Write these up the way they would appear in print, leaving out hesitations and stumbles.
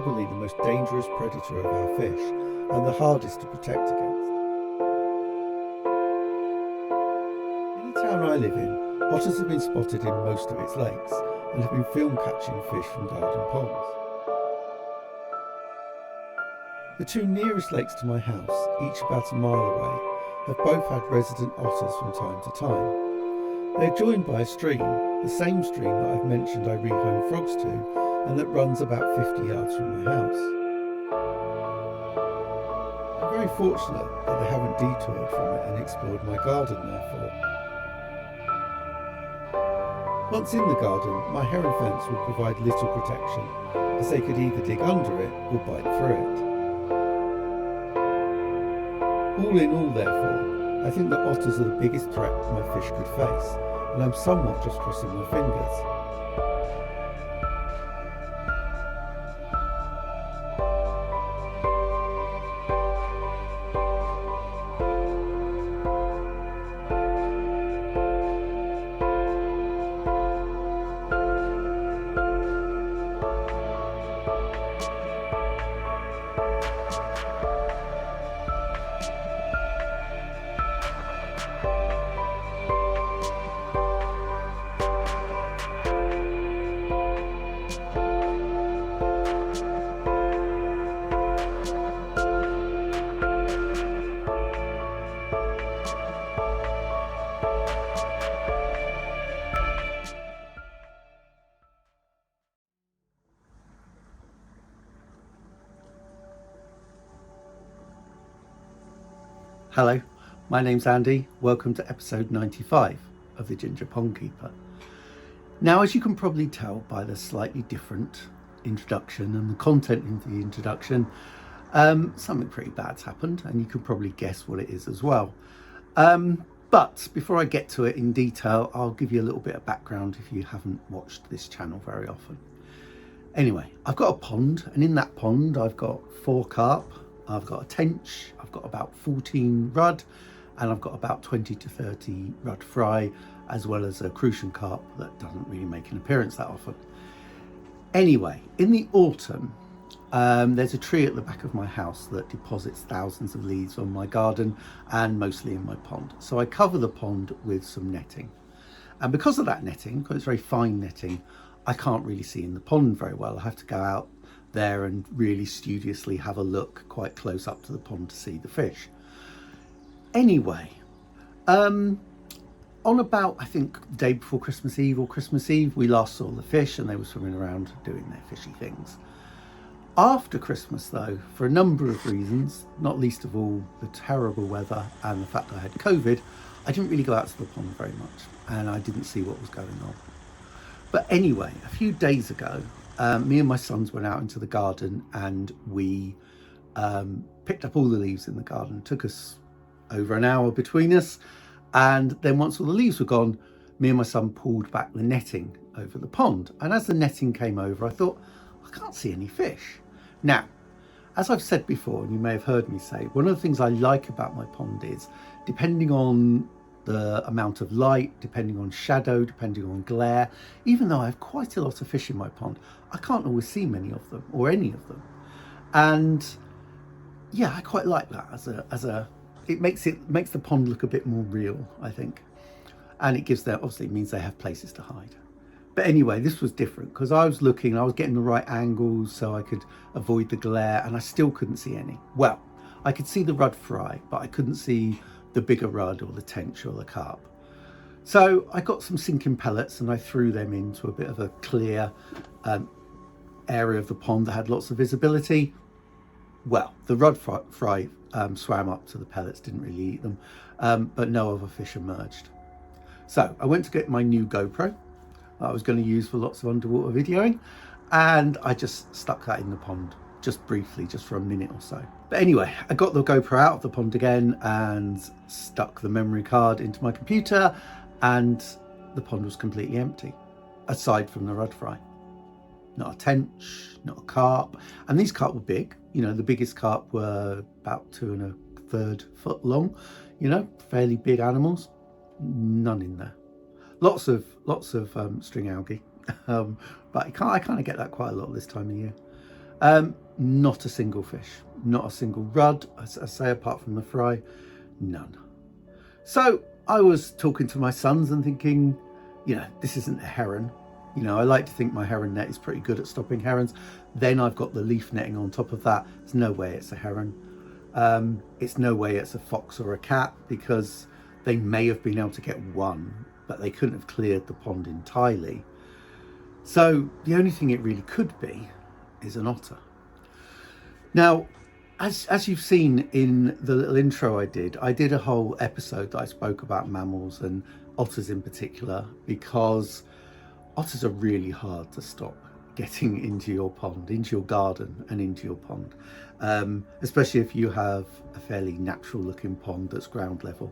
probably the most dangerous predator of our fish and the hardest to protect against. In the town I live in, otters have been spotted in most of its lakes and have been film catching fish from garden ponds. The two nearest lakes to my house, each about a mile away, have both had resident otters from time to time. They are joined by a stream, the same stream that I've mentioned I rehome frogs to, and that runs about 50 yards from my house. I'm very fortunate that they haven't detoured from it and explored my garden therefore. Once in the garden, my heron fence will provide little protection, as they could either dig under it or bite through it. All in all, therefore, I think that otters are the biggest threat my fish could face, and I'm somewhat just crossing my fingers. Hello, my name's Andy. Welcome to episode 95 of the Ginger Pond Keeper. Now, as you can probably tell by the slightly different introduction and the content in the introduction, something pretty bad's happened, and you can probably guess what it is as well. But before I get to it in detail, I'll give you a little bit of background if you haven't watched this channel very often. Anyway, I've got a pond, and in that pond I've got 4 carp, I've got a tench, I've got about 14 rudd, and I've got about 20 to 30 rudd fry, as well as a crucian carp that doesn't really make an appearance that often. Anyway, in the autumn, there's a tree at the back of my house that deposits thousands of leaves on my garden and mostly in my pond. So I cover the pond with some netting. And because of that netting, because it's very fine netting, I can't really see in the pond very well. I have to go out there and really studiously have a look quite close up to the pond to see the fish. Anyway, on about, I think, the day before Christmas Eve or Christmas Eve, we last saw the fish and they were swimming around doing their fishy things. After Christmas though, for a number of reasons, not least of all the terrible weather and the fact that I had COVID, I didn't really go out to the pond very much and I didn't see what was going on. But anyway, a few days ago, me and my sons went out into the garden and we picked up all the leaves in the garden. It took us over an hour between us, and then once all the leaves were gone, me and my son pulled back the netting over the pond, and as the netting came over I thought, I can't see any fish. Now, as I've said before, and you may have heard me say, one of the things I like about my pond is, depending on the amount of light, depending on shadow, depending on glare, even though I have quite a lot of fish in my pond, I can't always see many of them or any of them. And yeah, I quite like that it makes the pond look a bit more real, I think. And it gives them, obviously it means they have places to hide. But anyway, this was different because I was looking, I was getting the right angles so I could avoid the glare, and I still couldn't see any. Well, I could see the rudd fry, but I couldn't see the bigger rudd or the tench or the carp. So I got some sinking pellets and I threw them into a bit of a clear area of the pond that had lots of visibility. Well, the rudd fry swam up to the pellets, didn't really eat them, but no other fish emerged. So I went to get my new GoPro I was going to use for lots of underwater videoing, and I just stuck that in the pond just briefly, just for a minute or so. But anyway, I got the GoPro out of the pond again and stuck the memory card into my computer, and the pond was completely empty, aside from the rudd fry. Not a tench, not a carp, and these carp were big. You know, the biggest carp were about 2 1/3 foot long, you know, fairly big animals. None in there. Lots of string algae, but I kind of get that quite a lot this time of year. Not a single fish, not a single rudd, as I say, apart from the fry, none. So I was talking to my sons and thinking, this isn't a heron. I like to think my heron net is pretty good at stopping herons. Then I've got the leaf netting on top of that. There's no way it's a heron. It's no way it's a fox or a cat, because they may have been able to get one, but they couldn't have cleared the pond entirely. So the only thing it really could be is an otter. Now, as you've seen in the little intro I did a whole episode that I spoke about mammals and otters in particular, because otters are really hard to stop getting into your pond, into your garden and into your pond, especially if you have a fairly natural looking pond that's ground level.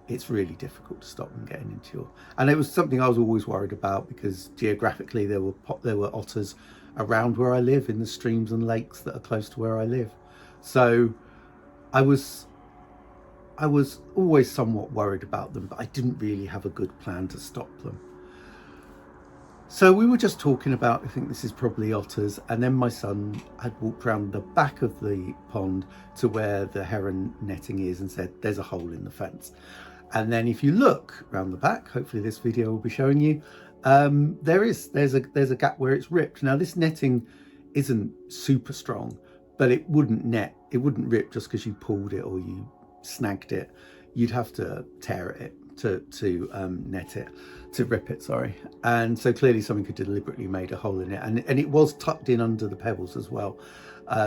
It's really difficult to stop them getting into your, and it was something I was always worried about, because geographically there were otters around where I live, in the streams and lakes that are close to where I live. So I was always somewhat worried about them, but I didn't really have a good plan to stop them. So we were just talking about, I think this is probably otters, and then my son had walked around the back of the pond to where the heron netting is and said, there's a hole in the fence. And then if you look around the back, hopefully this video will be showing you, there's a gap where it's ripped. Now this netting isn't super strong, but it wouldn't rip just because you pulled it or you snagged it. You'd have to tear it to net it, to rip it, sorry. And so clearly someone could deliberately made a hole in it, and it was tucked in under the pebbles as well.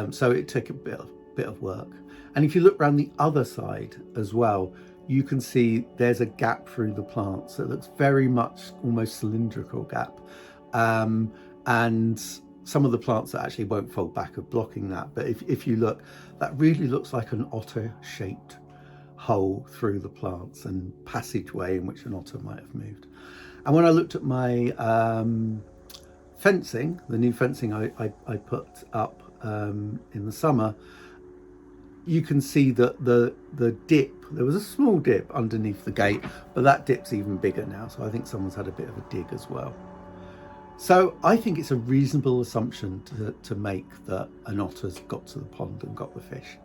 So it took a bit of work. And if you look around the other side as well, you can see there's a gap through the plants. So it looks very much almost cylindrical gap. And some of the plants that actually won't fold back are blocking that. But if you look, that really looks like an otter-shaped hole through the plants and passageway in which an otter might have moved. And when I looked at my fencing, the new fencing I put up in the summer, you can see that the dip, there was a small dip underneath the gate, but that dip's even bigger now. So I think someone's had a bit of a dig as well. So I think it's a reasonable assumption to make that an otter's got to the pond and got the fish.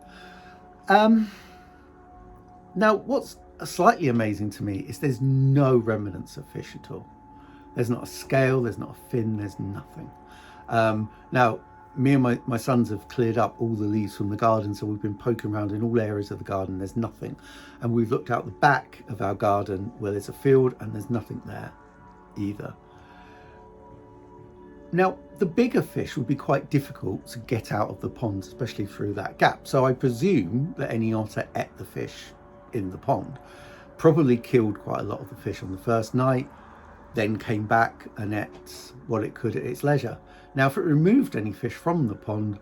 Now, what's slightly amazing to me is there's no remnants of fish at all. There's not a scale, there's not a fin, there's nothing. Now, me and my sons have cleared up all the leaves from the garden, so we've been poking around in all areas of the garden, there's nothing. And we've looked out the back of our garden where there's a field, and there's nothing there either. Now, the bigger fish would be quite difficult to get out of the pond, especially through that gap. So I presume that any otter ate the fish in the pond, probably killed quite a lot of the fish on the first night, then came back and ate what it could at its leisure. Now, if it removed any fish from the pond,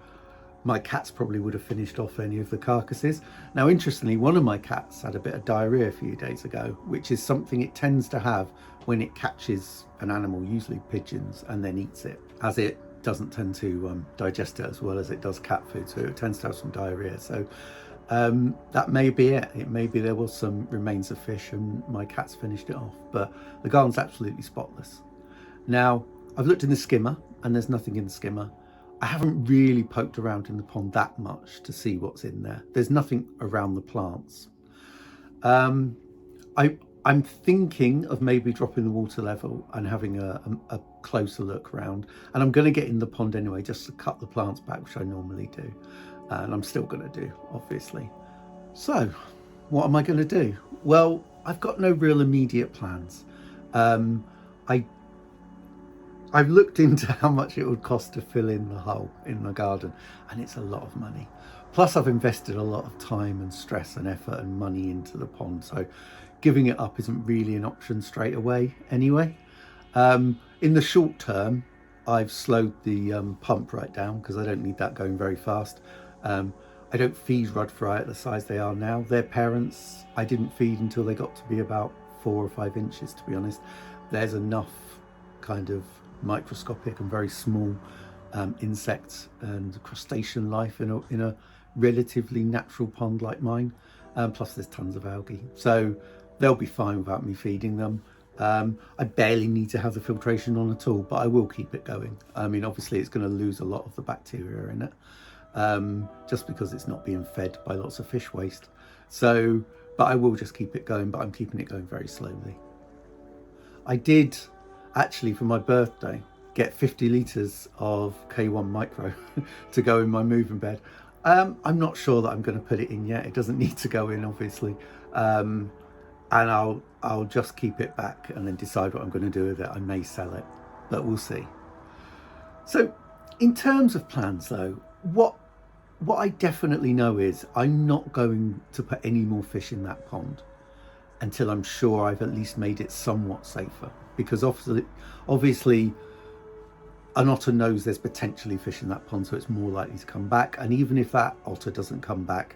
my cats probably would have finished off any of the carcasses. Now, interestingly, one of my cats had a bit of diarrhea a few days ago, which is something it tends to have when it catches an animal, usually pigeons, and then eats it, as it doesn't tend to digest it as well as it does cat food, so it tends to have some diarrhea. So that may be it. It may be there was some remains of fish and my cats finished it off, but the garden's absolutely spotless. Now, I've looked in the skimmer and there's nothing in the skimmer. I haven't really poked around in the pond that much to see what's in there. There's nothing around the plants. I'm thinking of maybe dropping the water level and having a closer look around. And I'm going to get in the pond anyway, just to cut the plants back, which I normally do. And I'm still going to do, obviously. So, what am I going to do? Well, I've got no real immediate plans. I've looked into how much it would cost to fill in the hole in the garden, and it's a lot of money. Plus, I've invested a lot of time and stress and effort and money into the pond, so giving it up isn't really an option straight away anyway. In the short term, I've slowed the pump right down because I don't need that going very fast. I don't feed rudd fry at the size they are now. Their parents, I didn't feed until they got to be about 4 or 5 inches, to be honest. There's enough kind of microscopic and very small insects and crustacean life in a relatively natural pond like mine. Plus there's tons of algae. So they'll be fine without me feeding them. I barely need to have the filtration on at all, but I will keep it going. I mean, obviously it's going to lose a lot of the bacteria in it, just because it's not being fed by lots of fish waste. So, but I will just keep it going, but I'm keeping it going very slowly. I did actually, for my birthday, get 50 litres of K1 micro to go in my moving bed. I'm not sure that I'm going to put it in yet. It doesn't need to go in, obviously. And I'll just keep it back and then decide what I'm going to do with it. I may sell it, but we'll see. So in terms of plans though, what I definitely know is I'm not going to put any more fish in that pond until I'm sure I've at least made it somewhat safer, because obviously an otter knows there's potentially fish in that pond, so it's more likely to come back. And even if that otter doesn't come back,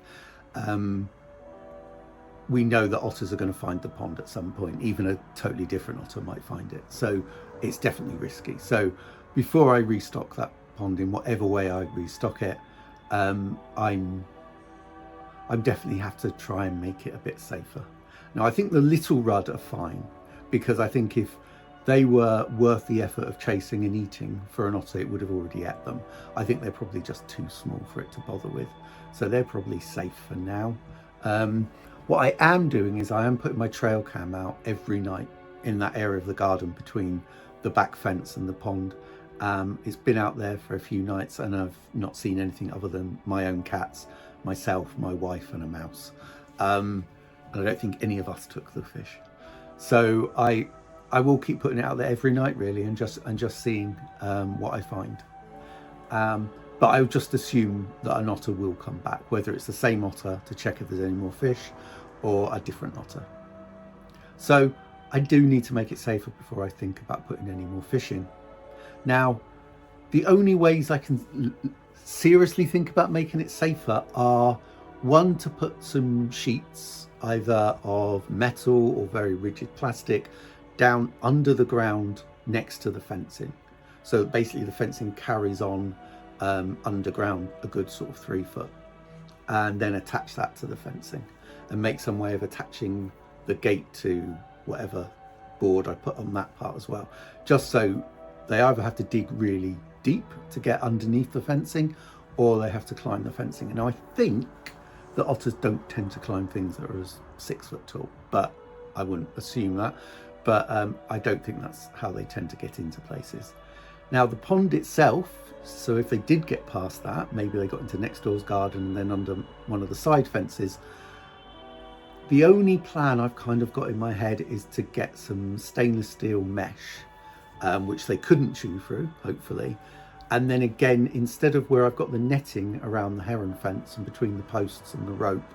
we know that otters are going to find the pond at some point. Even a totally different otter might find it, so it's definitely risky. So before I restock that pond in whatever way I restock it, I'm definitely have to try and make it a bit safer. Now I think the little rudd are fine, because I think if they were worth the effort of chasing and eating for an otter, it would have already ate them. I think they're probably just too small for it to bother with, so they're probably safe for now. What I am doing is I am putting my trail cam out every night in that area of the garden between the back fence and the pond. It's been out there for a few nights and I've not seen anything other than my own cats, myself, my wife and a mouse. And I don't think any of us took the fish. So I will keep putting it out there every night really, and just seeing what I find. But I would just assume that an otter will come back, whether it's the same otter to check if there's any more fish or a different otter. So I do need to make it safer before I think about putting any more fish in. Now, the only ways I can seriously think about making it safer are, one, to put some sheets, either of metal or very rigid plastic, down under the ground next to the fencing. So basically the fencing carries on underground a good sort of 3 foot, and then attach that to the fencing and make some way of attaching the gate to whatever board I put on that part as well, just so they either have to dig really deep to get underneath the fencing or they have to climb the fencing. And I think that otters don't tend to climb things that are as 6 foot tall, but I wouldn't assume that. But I don't think that's how they tend to get into places. Now the pond itself, so if they did get past that, maybe they got into next door's garden and then under one of the side fences, the only plan I've kind of got in my head is to get some stainless steel mesh, which they couldn't chew through, hopefully. And then again, instead of where I've got the netting around the heron fence and between the posts and the rope,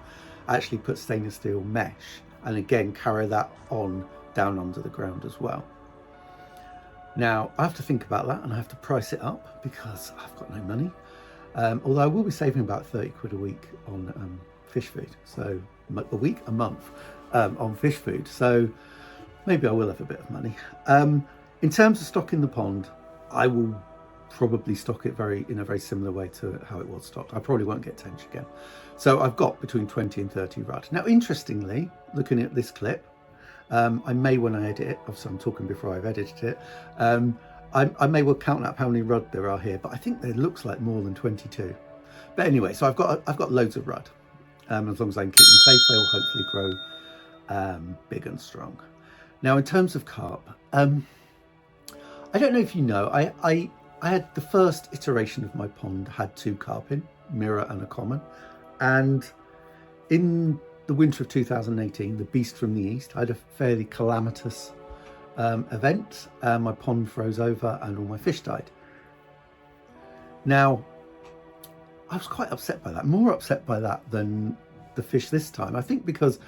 I actually put stainless steel mesh and again carry that on down under the ground as well. Now I have to think about that and I have to price it up because I've got no money. Although I will be saving about 30 quid a week on fish food. So a month on fish food. So maybe I will have a bit of money. In terms of stocking the pond, I will probably stock it in a very similar way to how it was stocked. I probably won't get tench again. So I've got between 20 and 30 rudd. Now, interestingly, looking at this clip, I may, when I edit it, obviously I'm talking before I've edited it, I may well count up how many rudd there are here, but I think there looks like more than 22. But anyway, so I've got loads of rudd. As long as I can keep them safe, they'll hopefully grow big and strong. Now, in terms of carp, I don't know if you know, I had the first iteration of my pond had 2 carp in, mirror and a common, and in the winter of 2018, the beast from the east, I had a fairly calamitous event. My pond froze over and all my fish died. Now, I was quite upset by that, more upset by that than the fish this time. I think because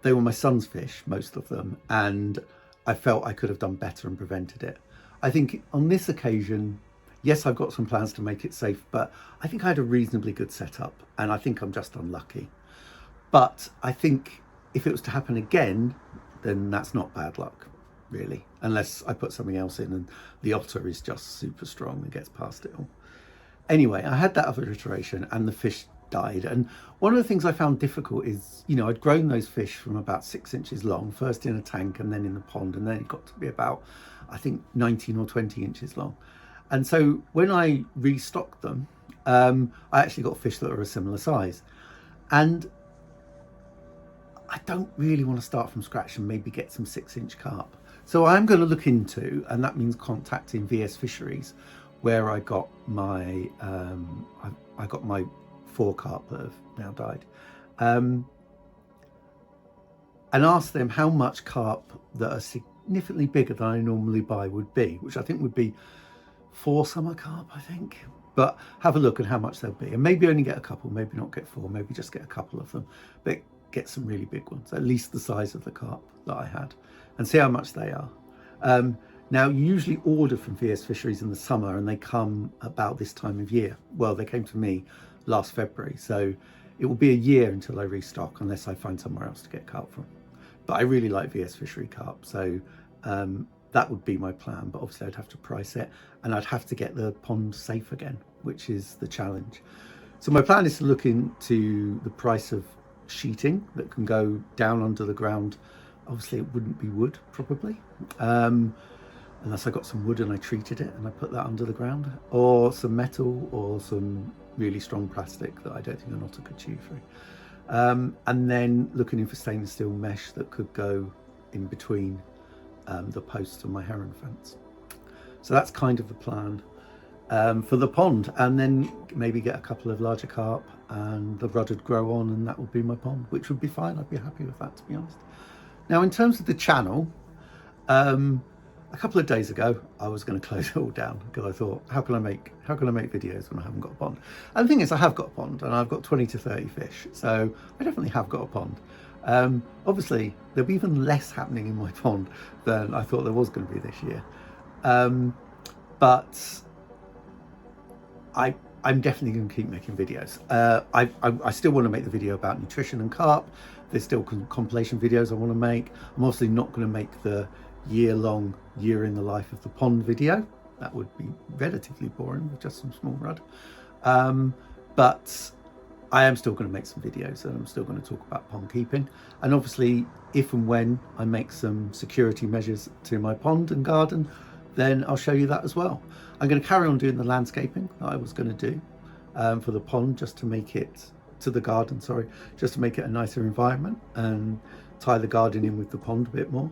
they were my son's fish, most of them, and I felt I could have done better and prevented it. I think on this occasion, yes, I've got some plans to make it safe, but I think I had a reasonably good setup and I think I'm just unlucky. But I think if it was to happen again, then that's not bad luck, really, unless I put something else in and the otter is just super strong and gets past it all. Anyway, I had that other iteration and the fish died. And one of the things I found difficult is, you know, I'd grown those fish from about 6 inches long, first in a tank and then in the pond, and then it got to be about, I think, 19 or 20 inches long. And so when I restocked them, I actually got fish that are a similar size. And I don't really want to start from scratch and maybe get some 6-inch carp. So I'm going to look into, and that means contacting VS Fisheries, where I got my I got my 4 carp that have now died, and ask them how much carp that are significantly bigger than I normally buy would be, which I think would be 4 summer carp, I think. But have a look at how much they'll be, and maybe only get a couple, maybe not get 4, maybe just get a couple of them, but get some really big ones, at least the size of the carp that I had, and see how much they are. Now, you usually order from VS Fisheries in the summer and they come about this time of year. Well, they came to me last February, so it will be a year until I restock unless I find somewhere else to get carp from. But I really like VS Fishery carp, so that would be my plan. But obviously I'd have to price it, and I'd have to get the pond safe again, which is the challenge. So my plan is to look into the price of sheeting that can go down under the ground. Obviously it wouldn't be wood, probably, unless I got some wood and I treated it and I put that under the ground, or some metal, or some really strong plastic that I don't think an otter could chew through. And then looking in for stainless steel mesh that could go in between the posts of my heron fence. So that's kind of the plan for the pond, and then maybe get a couple of larger carp and the rud would grow on, and that would be my pond, which would be fine. I'd be happy with that, to be honest. Now, in terms of the channel, a couple of days ago I was going to close it all down because I thought, how can I make videos when I haven't got a pond? And the thing is, I have got a pond and I've got 20 to 30 fish, so I definitely have got a pond. Obviously there'll be even less happening in my pond than I thought there was going to be this year, but I'm definitely going to keep making videos. I still want to make the video about nutrition and carp. There's still compilation videos I want to make. I'm obviously not going to make the year-long, year in the life of the pond video. That would be relatively boring with just some small rud. But I am still going to make some videos, and I'm still going to talk about pond keeping. And obviously, if and when I make some security measures to my pond and garden, then I'll show you that as well. I'm going to carry on doing the landscaping that I was going to do for the pond, just to make it, to the garden, sorry, just to make it a nicer environment and tie the garden in with the pond a bit more.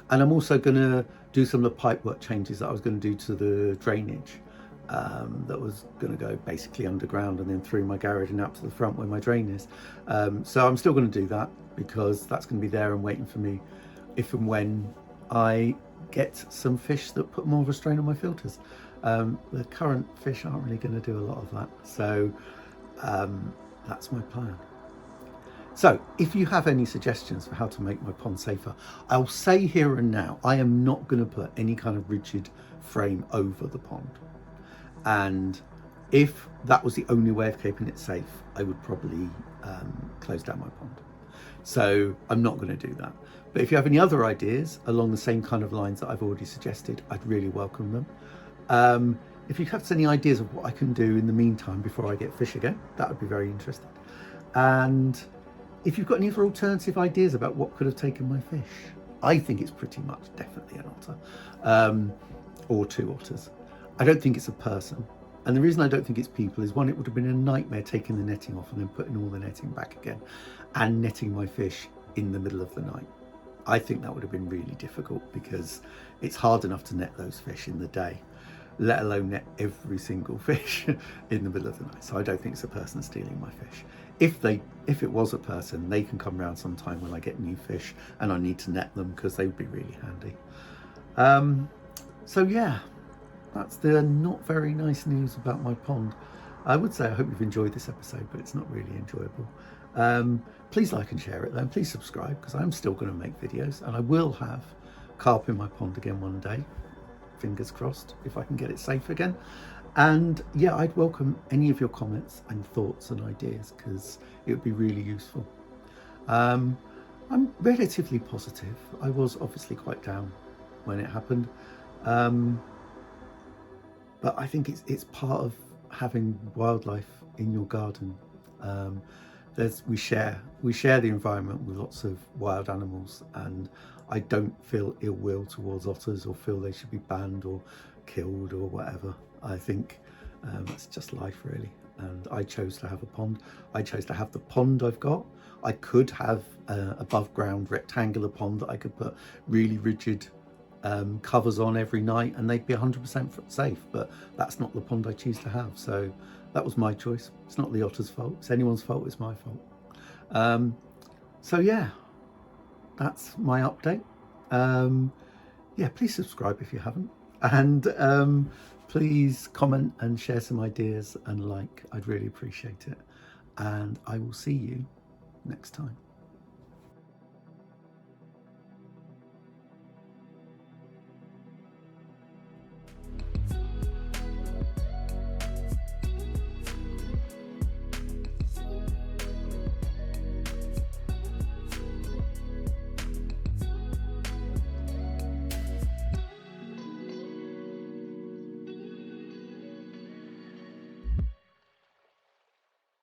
And I'm also going to do some of the pipework changes that I was going to do to the drainage that was going to go basically underground and then through my garage and out to the front where my drain is. So I'm still going to do that because that's going to be there and waiting for me if and when I get some fish that put more of a strain on my filters. The current fish aren't really going to do a lot of that, so that's my plan. So if you have any suggestions for how to make my pond safer, I'll say here and now, I am not going to put any kind of rigid frame over the pond. And if that was the only way of keeping it safe, I would probably close down my pond. So I'm not going to do that. But if you have any other ideas along the same kind of lines that I've already suggested, I'd really welcome them. If you have any ideas of what I can do in the meantime before I get fish again, that would be very interesting. And if you've got any other alternative ideas about what could have taken my fish, I think it's pretty much definitely an otter, or 2 otters. I don't think it's a person. And the reason I don't think it's people is, one, it would have been a nightmare taking the netting off and then putting all the netting back again and netting my fish in the middle of the night. I think that would have been really difficult because it's hard enough to net those fish in the day, let alone net every single fish in the middle of the night. So I don't think it's a person stealing my fish. If it was a person, they can come around sometime when I get new fish and I need to net them, because they would be really handy. So yeah, that's the not very nice news about my pond. I would say I hope you've enjoyed this episode, but it's not really enjoyable. Please like and share it, then please subscribe, because I'm still going to make videos, and I will have carp in my pond again one day, fingers crossed, if I can get it safe again. And yeah, I'd welcome any of your comments and thoughts and ideas, because it would be really useful. I'm relatively positive. I was obviously quite down when it happened, but I think it's part of having wildlife in your garden. We share the environment with lots of wild animals, and I don't feel ill will towards otters or feel they should be banned or killed or whatever. I think it's just life, really. And I chose to have a pond. I chose to have the pond I've got. I could have above ground rectangular pond that I could put really rigid covers on every night and they'd be 100% safe, but that's not the pond I choose to have. So that was my choice. It's not the otter's fault. It's anyone's fault. It's my fault. So yeah, that's my update. Yeah, please subscribe if you haven't, and please comment and share some ideas and like. I'd really appreciate it, and I will see you next time.